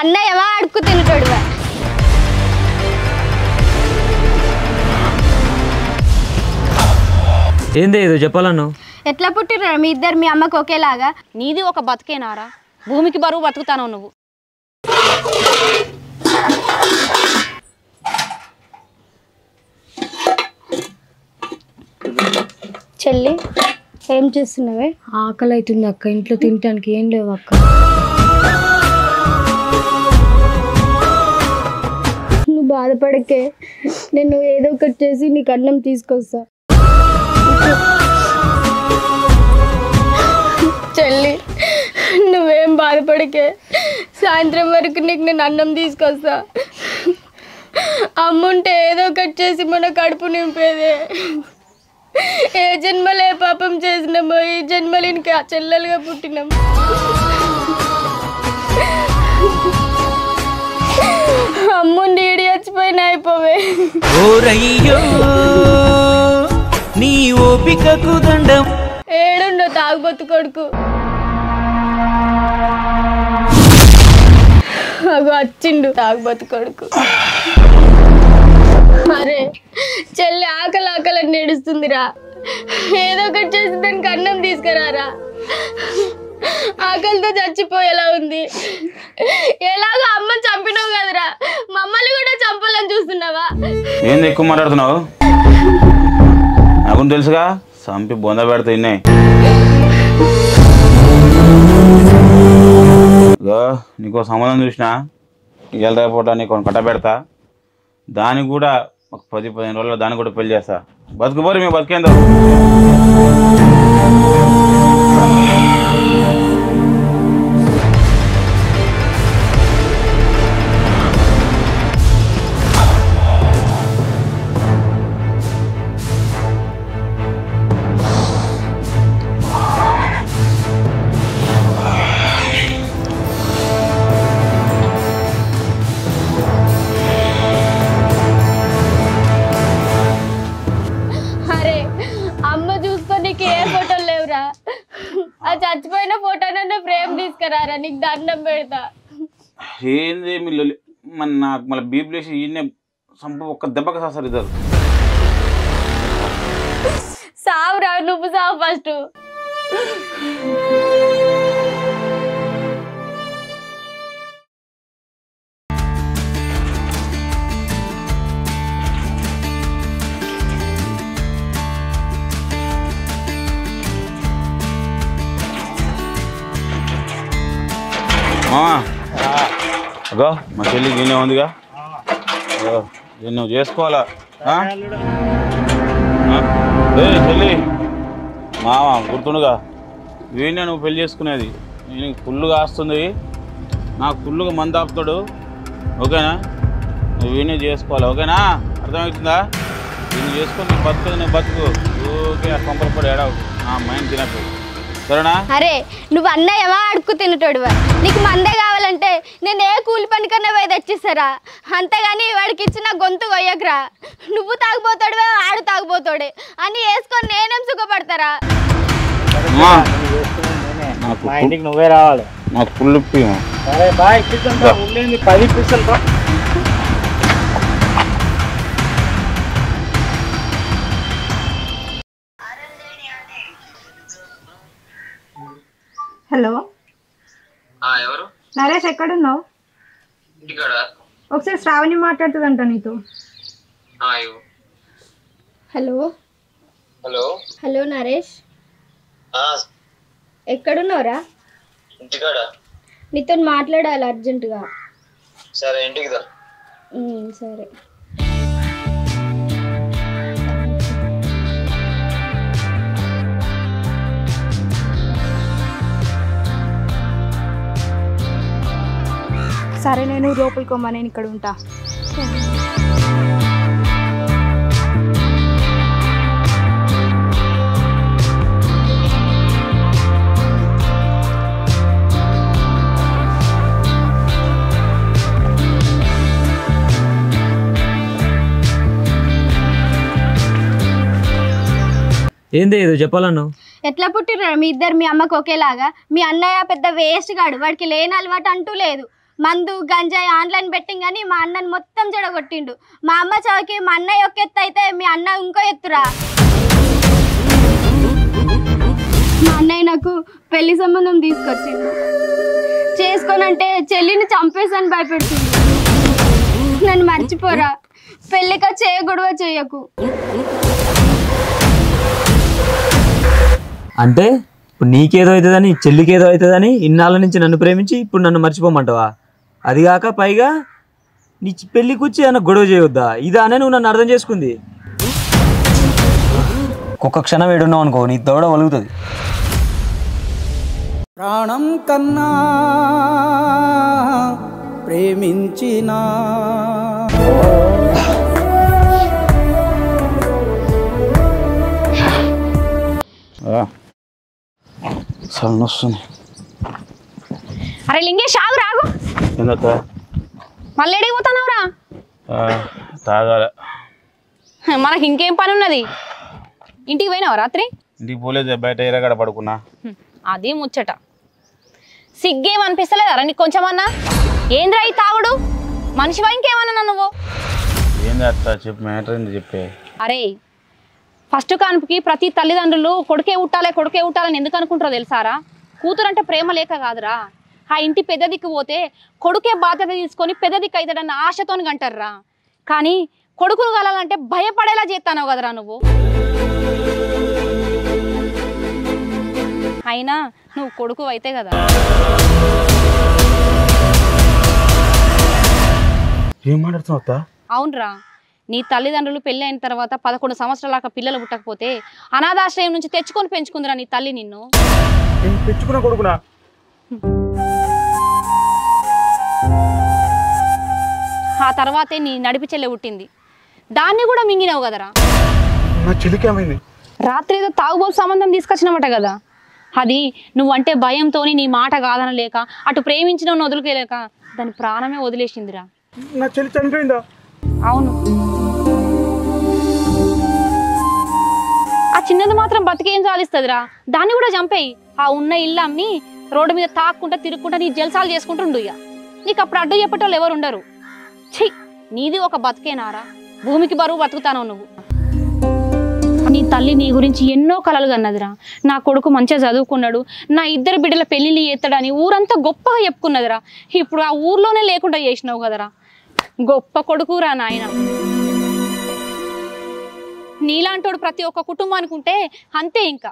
అన్నయ్యవా అడుక్కు తింటాడువా? ఏంది ఏదో చెప్పాలను? ఎట్లా పుట్టిర్రా మీ ఇద్దరు? మీ అమ్మకు ఒకేలాగా? నీది ఒక బతికేనారా? భూమికి బరువు బతుకుతాను నువ్వు. చెల్లి ఏం చేస్తున్నావే? ఆకలి అవుతుంది అక్క, ఇంట్లో తినటానికి ఏం లేవు అక్క. నువ్వు బాధపడకే, నేను ఏదో ఒకటి చేసి నీకు అన్నం తీసుకొస్తా. చెల్లి నువ్వేం బాధపడకే, సాయంత్రం వరకు నీకు నేను అన్నం తీసుకొస్తా. అమ్ముంటే ఏదో ఒకటి చేసి మన కడుపు నింపేదే. ఏ జన్మలే పాపం చేసినామో ఈ జన్మలు ఇంకా చెల్లెలుగా పుట్టినాం. అమ్ముండి ఈడి చచ్చిపోయినా అయిపోవే. నీ ఓపికకు దండం. ఏడుండో తాగుబోతు కొడుకు. అగో వచ్చిండు తాగుబోతు కొడుకు. అరే చెల్లి ఆకలి ఆకలని ఏడుస్తుందిరా, ఏదో ఒకటి చేసి దానికి అన్నం తీసుకురారా. ఆకలితో చచ్చిపోయేలా ఉంది. ఎలాగో అమ్మని చంపినావు కదరా, మమ్మల్ని కూడా చంపాలని చూస్తున్నావా? ఏంది ఎక్కువ మాట్లాడుతున్నావు? నాకు తెలుసుగా, చంపి బొంద పెడతా ఇన్నే. నీకు సంబంధం చూసినా ఇవాళ రేపూట నీకు కట్ట పెడతా. దానికి కూడా ఒక 10-15 రోజుల్లో దానికి కూడా పెళ్లి చేస్తా. బతుకుపోరు మేము బతికేందో. ఆ చచ్చిపోయిన ఫోటోనన్నా ఫ్రేమ్ తీసుకురారా, నీకు దండం పెడతా. ఏంది మన నాకు మళ్ళీ బీపీలేసి ఈయనే సంప ఒక్క దెబ్బకి సార్ ఇద్దరు. సావురా, నువ్వు సావు ఫస్ట్. అగో మా చెల్లి దీనే ఉందిగా, దీన్ని నువ్వు చేసుకోవాలా? చెల్లి మామ గుర్తుండగా, వీణే నువ్వు పెళ్లి చేసుకునేది. నేను ఫుల్లుగా ఆస్తుంది, నాకు ఫుల్లుగా మంది ఆపుతాడు. ఓకేనా? నువ్వు వీణే చేసుకోవాలి. ఓకేనా? అర్థమవుతుందా? దీన్ని చేసుకొని నువ్వు బతుకు, నువ్వు బతుకు. ఓకే, కంపల్పడి ఏడావు నా మైండ్ తినట్టు. సరేనా? అరే నువ్వు అన్నయ్యవా అడుక్కు తినటోడువా? నీకు మందే కావాలంటే నేను ఏ కూలి పని కన్నా పోయి తెచ్చిస్తారా, అంతేగాని వాడికి ఇచ్చిన గొంతు కొయ్యకరా. నువ్వు తాగిపోతాడువే, ఆడు తాగిపోతాడే అని వేసుకొని నేనేం సుఖపడతారా? మా ఇంటికి నువ్వే రావాలి. నాకు ఫుల్ సరే బాయ్, ఉండేది 10 పిసలు. హలో ఎవరు? నరేష్ ఎక్కడున్నావు? ఒకసారి శ్రావణి మాట్లాడుతుందంట నీతో. హలో హలో హలో నరేష్, ఎక్కడున్నావురా? ఇంటికాడ. నీతో మాట్లాడాలి అర్జెంటుగా. సరే ఇంటికి దా. సరే. సరే నేను లోపలికి పోమ్మా, నేను ఇక్కడ ఉంటా. ఏంది ఏదో చెప్పాలను? ఎట్లా పుట్టిర్రా మీ ఇద్దరు? మీ అమ్మకు ఒకేలాగా? మీ అన్నయ్య పెద్ద వేస్ట్ గాడు, వాడికి లేని అలవాటు అంటూ లేదు. మందు గంజాయి ఆన్లైన్ బెట్టింగ్ అని మా అన్నని మొత్తం చెడగొట్టిండు. మా అమ్మ చౌకి మా అన్నయ్య ఒక ఎత్తు అయితే మీ అన్న ఇంకో ఎత్తురా. మా అన్నయ్య నాకు పెళ్లి సంబంధం తీసుకొచ్చిండు. చేసుకోనంటే చెల్లిని చంపేసని భయపెడుతుంది. నన్ను మర్చిపోరా, పెళ్ళిక చేయగొడవ చేయకు. అంటే ఇప్పుడు నీకేదో అవుతుందని చెల్లికేదో అవుతుందని ఇన్నాళ్ళ నుంచి నన్ను ప్రేమించి ఇప్పుడు నన్ను మర్చిపోమంటావా? అది కాక పైగా నీ పెళ్ళికి వచ్చి అన్న గొడవ చేయొద్దా? ఇదానే నువ్వు నన్ను అర్థం చేసుకుంది. ఒక్క క్షణం ఏడున్నావు అనుకో నీ దౌడ వలుగుతుంది. ప్రాణం కన్నా ప్రేమించిన వస్తుంది. అరే లింగేష్ ఆగు రాగు. ఎందుక మళ్ళీ ఎడిగిపోతున్నావురా? తాగాల. మనకి ఇంకేం పని ఉన్నది? ఇంటికి పోయినావు రాత్రి? ఇంటికి పోలేదు, బయట ఎరగడ పడుకున్నా. అది ముచ్చట. సిగ్గేం అనిపిస్తలేదారా నీకు కొంచెమన్నా? ఏంద్రా ఈ తాగుడు? మనిషివా ఇంకేమన్నా నువ్వు? ఏంది అట్లా చెప్పి మ్యాటర్ ఏంది చెప్పే. అరే ఫస్ట్ కాన్పుకి ప్రతి తల్లిదండ్రులు కొడుకే ఉట్టాలని ఎందుకు అనుకుంటారో తెలుసారా? కూతురు అంటే ప్రేమ లేక కాదురా. ఆ ఇంటి పెద్ద దిక్కు పోతే కొడుకే బాధ్యత తీసుకొని పెద్ద దిక్కు అవుతాడన్న ఆశతోని కంటారా. కానీ కొడుకును కలాలంటే భయపడేలా చేస్తానవు కదరా నువ్వు. అయినా నువ్వు కొడుకు అయితే కదా. ఏం మాట్లాడుతున్నావు? అవునరా, నీ తల్లిదండ్రులు పెళ్ళి అయిన తర్వాత 11 సంవత్సరాల పిల్లలు పుట్టకపోతే అనాథాశ్రయం నుంచి తెచ్చుకొని పెంచుకుందిరా నీ తల్లి నిన్ను. తెచ్చుకున్న కొడుకునా? ఆ తర్వాతే నీ నడిపి చెల్లె పుట్టింది, దాన్ని కూడా మింగినావు కదరా. నా చెల్లికేమైంది? రాత్రి ఏదో తాగుబోతు సంబంధం తీసుకొచ్చినమాట కదా, అది నువ్వంటే భయంతోని నీ మాట కాదనలేక అటు ప్రేమించిన వదులుకోలేక దాని ప్రాణమే వదిలేసిందిరా. నా చెల్లి చనిపోయిందా? అవును, ఆ చిన్నది మాత్రం బతికేం సాధిస్తుందిరా, దాన్ని కూడా చంపేయి. ఆ ఉన్న ఇల్లు అమ్మి రోడ్డు మీద తాక్కుంటా తిరుక్కుంటా నీ జల్సాలు చేసుకుంటుండు. ఇక నీకు అప్పుడు అడ్డు చెప్పేటోళ్ళు ఎవరు ఉండరు. ఛీ, నీది ఒక బతికేనారా? భూమికి బరువు బతుకుతాను నువ్వు. నీ తల్లి నీ గురించి ఎన్నో కలలు కన్నదిరా. నా కొడుకు మంచిగా చదువుకున్నాడు, నా 2 బిడ్డల పెళ్లిళ్ళు చేస్తాడని ఊరంతా గొప్పగా చెప్పుకున్నదిరా. ఇప్పుడు ఆ ఊర్లోనే లేకుండా చేసినావు కదరా. గొప్ప కొడుకురా నాయన. నీలాంటోడు ప్రతి ఒక్క కుటుంబానికి ఉంటే అంతే. ఇంకా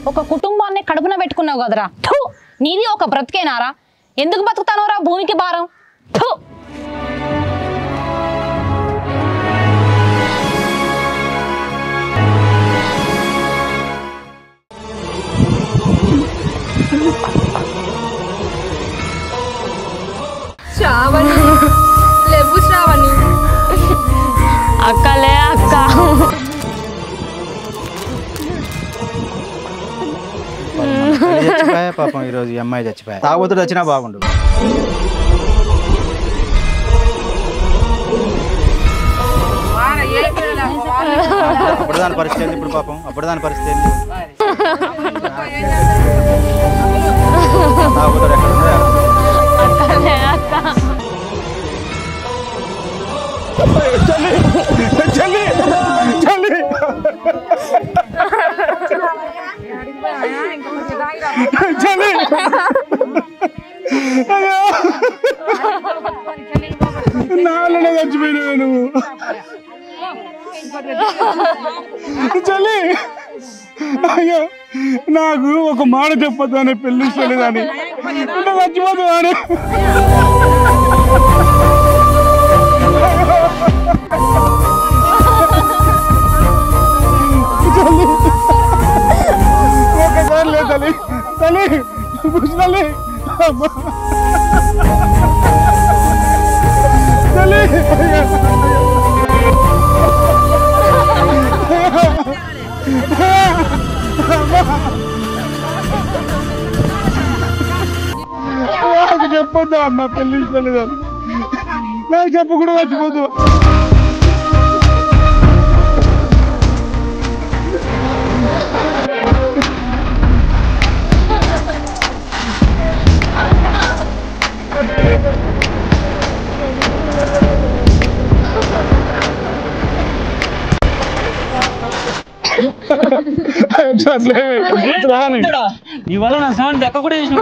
ఒక కుటుంబాన్ని కడుపున పెట్టుకున్నావు కదరా. నీది ఒక బ్రతికేనారా? ఎందుకు బతుకుతానోరా భూమికి భారం? శ్రావణి లేవు, శ్రావణి అక్కలే అక్క. చచ్చిపోయా పాపం. ఈరోజు ఈ అమ్మాయి చచ్చిపోయా. తాగుబోతుడు వచ్చినా బాగుండు. అప్పుడు దాని పరిస్థితి ఏంది ఇప్పుడు పాపం? అప్పుడు దాని పరిస్థితి ఏంది? తాగుబోతుడు ఎక్కడ ఉందో నాలోనే చచ్చిపోయినావు నువ్వు. చలి అయ్యో, నాకు ఒక మాట చెప్పొద్దానే పెళ్లి చేయలేదని చచ్చిపోతుందానే. ఒకసారి లేదు తల్లి, తల్లి తల్లి తల్లి. నాకు చెప్పొద్దు అమ్మ పెళ్లి చేయలేదని. నాకు చెప్పకుండా చచ్చిపోతు. ఇవాళ నా సామాన్ దక్క కూడా చేసిన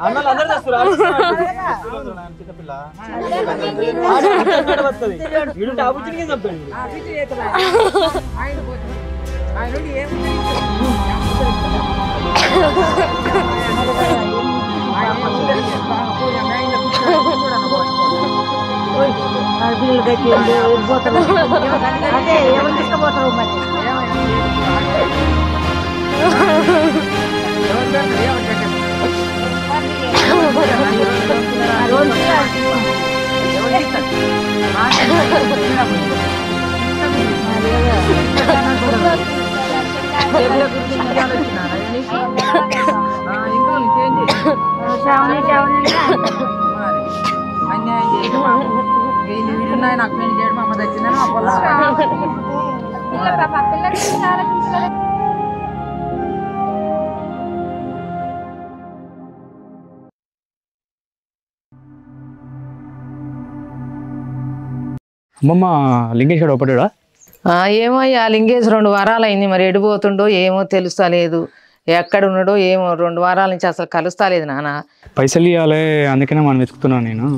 అన్నలు అందరు చేస్తారు అమ్మమ్మ లింగేశ్వర ఒకటేడా? ఏమో ఆ లింగేష్ 2 వారాలు అయింది, మరి ఎడిపోతుండో ఏమో తెలుస్తలేదు, ఎక్కడ ఉన్నాడో ఏమో 2 వారాల నుంచి అసలు కలుస్తలేదు నాన్న. పైసలు ఇవ్వాలి, అందుకనే మనం వెతుకుతున్నాను నేను.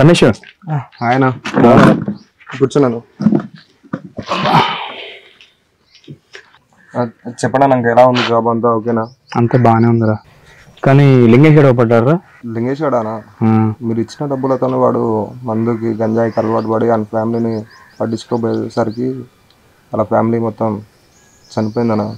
రమేష్ ఆయన కూర్చున్నాను. చెప్పండి నాకు ఎలా ఉంది జాబ్ అంతా ఓకేనా? అంతే బాగానే ఉందిరా, కానీ లింగేష్ పడ్డారా? లింగేష్ గడానా? మీరు ఇచ్చిన డబ్బులతో వాడు మందుకి గంజాయికి అలవాటు పడి ఆయన ఫ్యామిలీని పట్టించుకోపోయేసరికి వాళ్ళ ఫ్యామిలీ మొత్తం చనిపోయిందనా?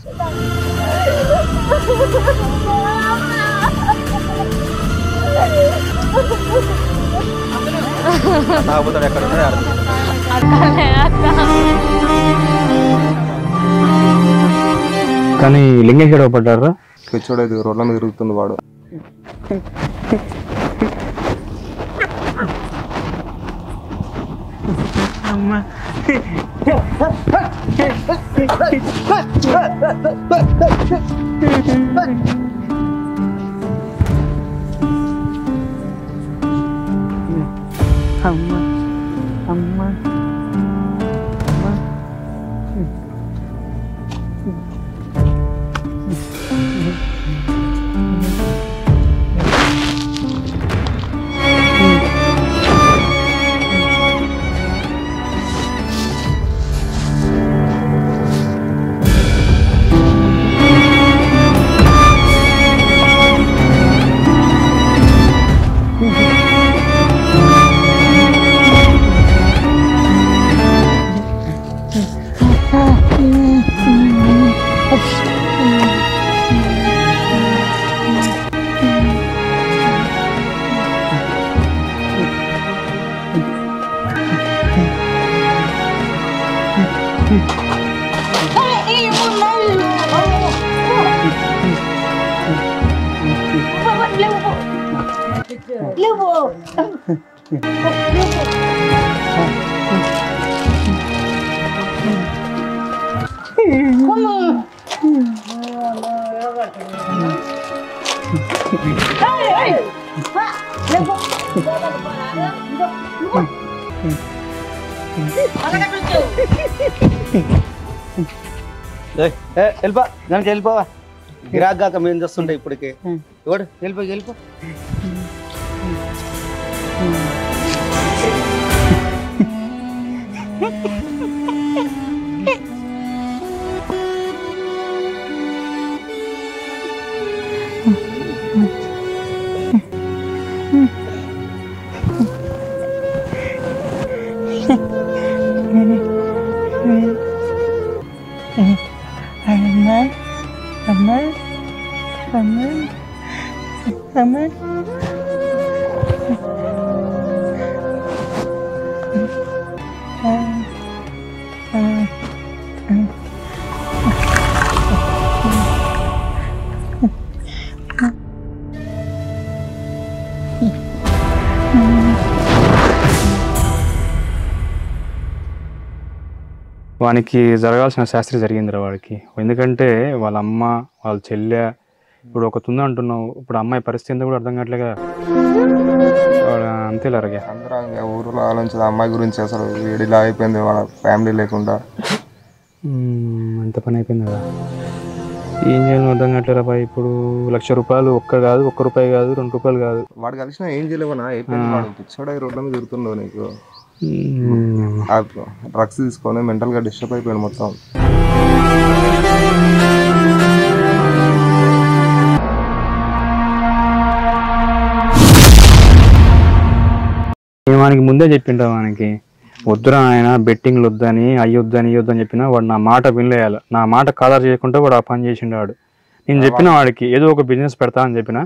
కానీ లింగేష్ పడ్డారా? కూర్చోడేది రోడ్ల మీద తిరుగుతుంది వాడు. వెళ్ళిపో దానికి వెళ్ళిపోవా, గిరాగ్గాక మేము చేస్తుంటాయి ఇప్పటికే. ఎవడు వెళ్ళిపో. వానికి జరగాల్సిన శాస్త్రి జరిగిందిరా వాడికి. ఎందుకంటే వాళ్ళ అమ్మ వాళ్ళ చెల్లె ఇప్పుడు ఒక తుంద అంటున్నావు, ఇప్పుడు అమ్మాయి పరిస్థితి కూడా అర్థం కావట్లేగా. అంతేలారగా అందరూ ఊరిలో ఆలోచించదు అమ్మాయి గురించి, అసలు వేడిలా అయిపోయింది వాళ్ళ ఫ్యామిలీ లేకుండా. అంత పని అయిపోయింది కదా, ఏం చేయాలో అర్థం కావట్లేరా బాయ్. ఇప్పుడు ₹1,00,000 ఒక్క రూపాయి కాదు, ₹2 కాదు. వాడు కలిసిన ఏం చేయలేవనా అయిపోయింది. వాడు పిచ్చోడై రోడ్ల మీద తిరుగుతుండవు నీకు. డ్రగ్స్ తీసుకొని మెంటల్గా డిస్టర్బ్ అయిపోయాడు మొత్తం. వానికి ముందే చెప్పింటా, వానికి వద్దురా ఆయన బెట్టింగ్లు వద్దని అయ్యొద్దని ఇయ్యొద్దని చెప్పినా వాడు నా మాట వినలేయాలి. నా మాట కాదర్ చేయకుండా వాడు ఆ పని చేసిండు. వాడు నేను చెప్పిన వాడికి ఏదో ఒక బిజినెస్ పెడతా అని చెప్పిన,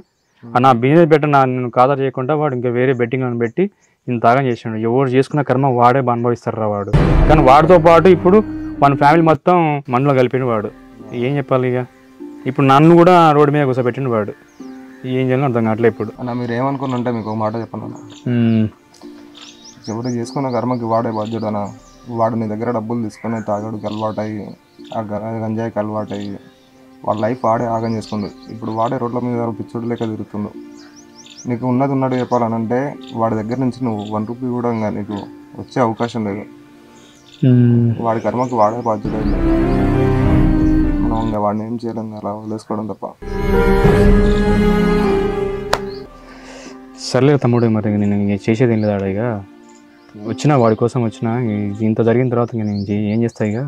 నా బిజినెస్ నేను కాదర్ చేయకుండా వాడు ఇంకా వేరే బెట్టింగ్ అని పెట్టి ఇంత తాగం చేసిండు. ఎవరు చేసుకున్న కర్మ వాడే అనుభవిస్తారా వాడు. కానీ వాడితో పాటు ఇప్పుడు మన ఫ్యామిలీ మొత్తం మనలో కలిపిండు వాడు. ఏం చెప్పాలి ఇక, ఇప్పుడు నన్ను కూడా రోడ్డు మీద కూర్చోబెట్టిండు వాడు. ఏం చేయాలో అర్థం కావట్లేదు ఇప్పుడు. అన్న మీరు ఏమనుకుని ఉంటే మీకు ఒక మాట చెప్పను, ఎవరు చేసుకున్న కర్మకి వాడే బాధ్యుడు అన్న. వాడు నీ దగ్గర డబ్బులు తీసుకొని తాగడికి అలవాటయ్యి, ఆ గంజాయికి అలవాటయ్యి వాళ్ళ లైఫ్ వాడే ఆగం చేసుకుండు. ఇప్పుడు వాడే రోడ్ల మీద పిచ్చుడు లేక తిరుగుతుండు. నీకు ఉన్నది ఉన్నట్టు చెప్పాలనంటే వాడి దగ్గర నుంచి నువ్వు ₹1 కూడా ఇంకా నీకు వచ్చే అవకాశం లేదు. వాడి కర్మకి వాడే బాధ్యుడు. మనం ఇంకా వాడిని ఏం చేయలేం, అలా వదిలేసుకోవడం తప్ప. సర్లేదు తమ్ముడు, మరి నేను చేసేది ఏం లేదు. ఇక వచ్చినా వాడి కోసం వచ్చినా ఇంత జరిగిన తర్వాత నేను ఏం చేస్తా ఇక.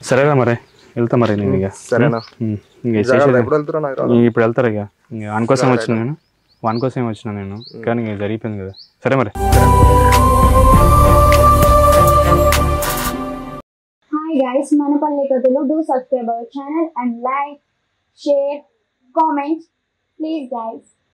సరేనా మరి వెళ్తా మరి నేను ఇక. సరేనా ఇప్పుడు వెళ్తారు ఇక. వాని కోసం వచ్చిన నేను, వాని కోసమే వచ్చిన నేను, కానీ ఇక జరిగిపోయింది కదా. సరే మరి. Hi guys, Manapalli Katulu. Do subscribe our channel and like, share, comment. Please guys.